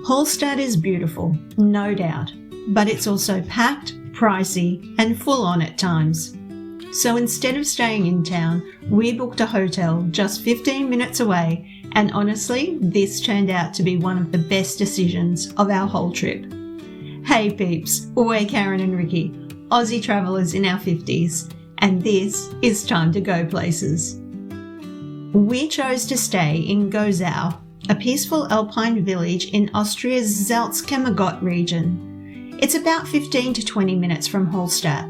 Hallstatt is beautiful, no doubt, but it's also packed, pricey, and full on at times. So instead of staying in town, we booked a hotel just 15 minutes away, and honestly, this turned out to be one of the best decisions of our whole trip. Hey peeps, we're Karen and Ricky, Aussie travellers in our 50s, and this is time to go places. We chose to stay in Gosau, a peaceful alpine village in Austria's Salzkammergut region. It's about 15 to 20 minutes from Hallstatt.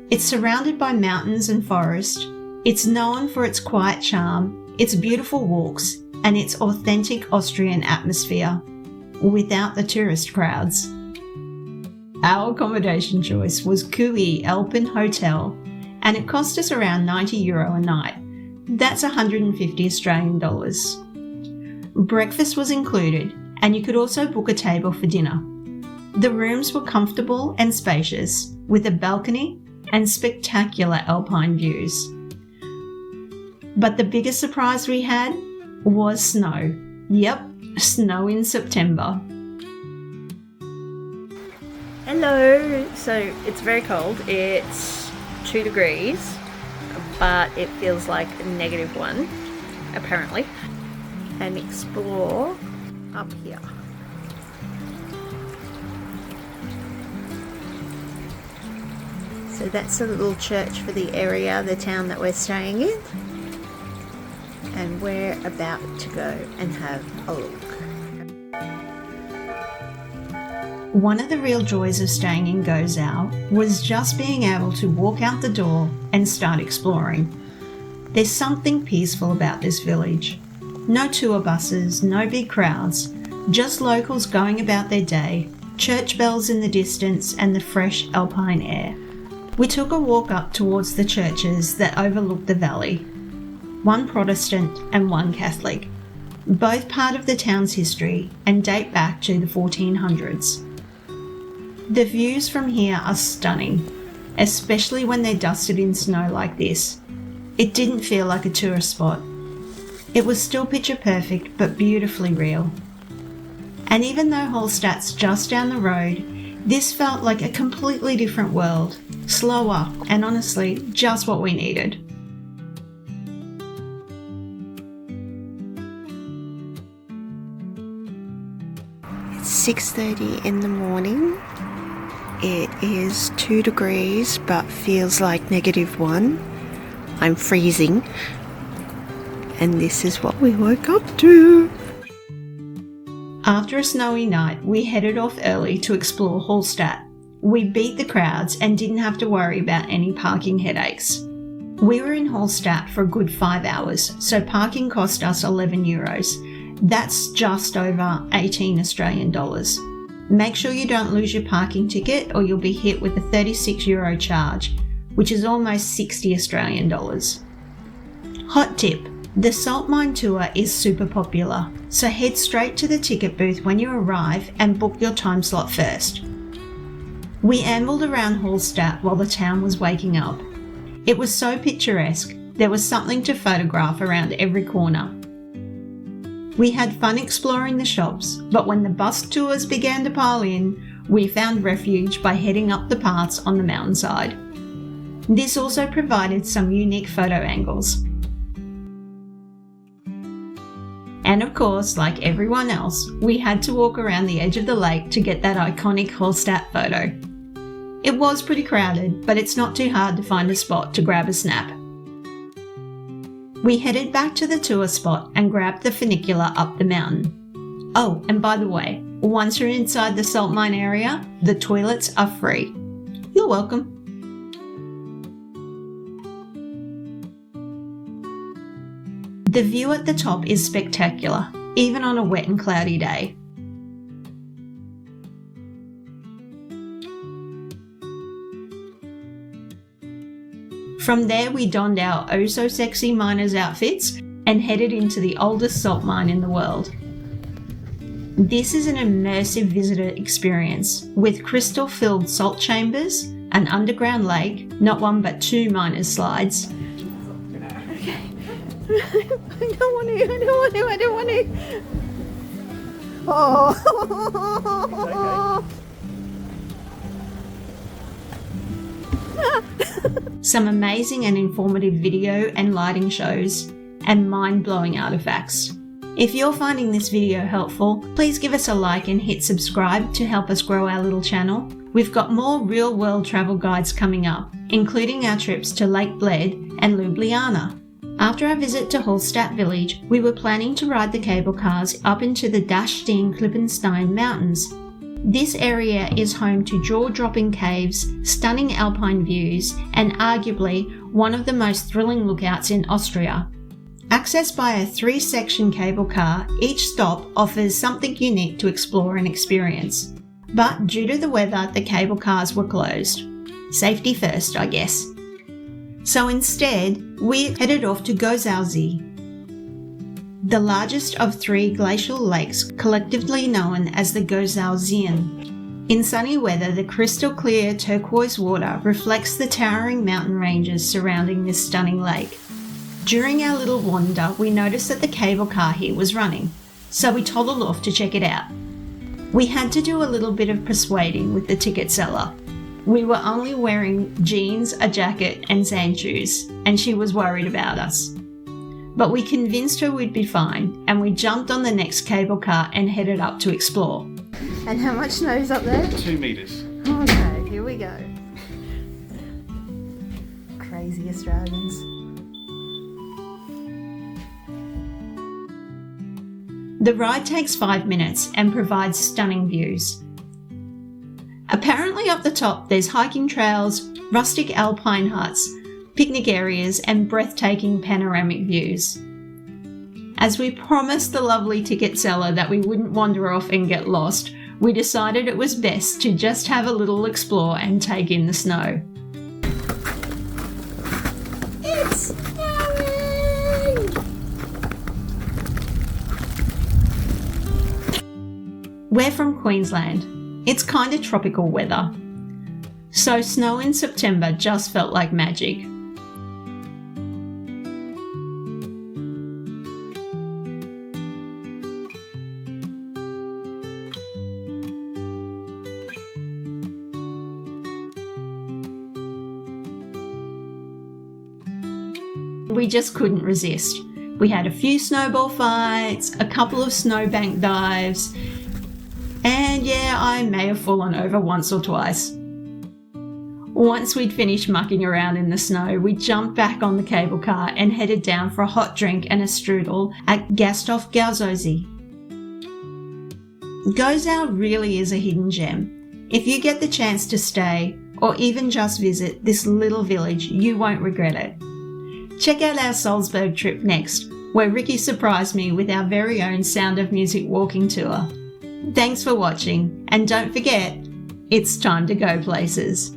It's surrounded by mountains and forest. It's known for its quiet charm, its beautiful walks, and its authentic Austrian atmosphere, without the tourist crowds. Our accommodation choice was Cooee Alpin Hotel, and it cost us around €90 a night. That's 150 Australian dollars. Breakfast was included, and you could also book a table for dinner. The rooms were comfortable and spacious, with a balcony and spectacular alpine views. But the biggest surprise we had was snow. Yep, snow in September. Hello, so it's very cold. It's 2 degrees, but it feels like -1, apparently. And explore up here. So that's a little church for the area, the town that we're staying in. And we're about to go and have a look. One of the real joys of staying in Gosau was just being able to walk out the door and start exploring. There's something peaceful about this village. No tour buses, no big crowds, just locals going about their day, church bells in the distance and the fresh alpine air. We took a walk up towards the churches that overlook the valley. One Protestant and one Catholic, both part of the town's history and date back to the 1400s. The views from here are stunning, especially when they're dusted in snow like this. It didn't feel like a tourist spot. It was still picture perfect but beautifully real. And even though Hallstatt's just down the road, this felt like a completely different world, slower and honestly just what we needed. It's 6:30 in the morning. It is 2 degrees but feels like -1. I'm freezing. And this is what we woke up to. After a snowy night, we headed off early to explore Hallstatt. We beat the crowds and didn't have to worry about any parking headaches. We were in Hallstatt for a good 5 hours, so parking cost us €11. That's just over 18 Australian dollars. Make sure you don't lose your parking ticket or you'll be hit with a €36 charge, which is almost 60 Australian dollars. Hot tip. The Salt Mine tour is super popular, so head straight to the ticket booth when you arrive and book your time slot first. We ambled around Hallstatt while the town was waking up. It was so picturesque, there was something to photograph around every corner. We had fun exploring the shops, but when the bus tours began to pile in, we found refuge by heading up the paths on the mountainside. This also provided some unique photo angles. And of course, like everyone else, we had to walk around the edge of the lake to get that iconic Hallstatt photo. It was pretty crowded, but it's not too hard to find a spot to grab a snap. We headed back to the tour spot and grabbed the funicular up the mountain. Oh, and by the way, once you're inside the salt mine area, the toilets are free. You're welcome. The view at the top is spectacular, even on a wet and cloudy day. From there we donned our oh-so-sexy miners' outfits and headed into the oldest salt mine in the world. This is an immersive visitor experience with crystal-filled salt chambers, an underground lake, not one but 2 miners' slides. Okay. I don't want to. Oh. Some amazing and informative video and lighting shows, and mind-blowing artifacts. If you're finding this video helpful, please give us a like and hit subscribe to help us grow our little channel. We've got more real-world travel guides coming up, including our trips to Lake Bled and Ljubljana. After our visit to Hallstatt village, we were planning to ride the cable cars up into the Dachstein Clippenstein mountains. This area is home to jaw-dropping caves, stunning alpine views, and arguably one of the most thrilling lookouts in Austria. Accessed by a 3-section cable car, each stop offers something unique to explore and experience. But due to the weather, the cable cars were closed. Safety first, I guess. So instead, we headed off to Gosausee, the largest of 3 glacial lakes collectively known as the Gosausean. In sunny weather, the crystal clear turquoise water reflects the towering mountain ranges surrounding this stunning lake. During our little wander, we noticed that the cable car here was running, so we toddled off to check it out. We had to do a little bit of persuading with the ticket seller. We were only wearing jeans, a jacket and sand shoes, and she was worried about us. But we convinced her we'd be fine, and we jumped on the next cable car and headed up to explore. And how much snow is up there? 2 meters. Okay, here we go. Crazy Australians. The ride takes 5 minutes and provides stunning views. Apparently up the top there's hiking trails, rustic alpine huts, picnic areas and breathtaking panoramic views. As we promised the lovely ticket seller that we wouldn't wander off and get lost, we decided it was best to just have a little explore and take in the snow. It's snowing! We're from Queensland. It's kind of tropical weather. So snow in September just felt like magic. We just couldn't resist. We had a few snowball fights, a couple of snowbank dives, and yeah, I may have fallen over once or twice. Once we'd finished mucking around in the snow, we jumped back on the cable car and headed down for a hot drink and a strudel at Gosausee. Gosau really is a hidden gem. If you get the chance to stay, or even just visit this little village, you won't regret it. Check out our Salzburg trip next, where Ricky surprised me with our very own Sound of Music walking tour. Thanks for watching, and don't forget, it's time to go places.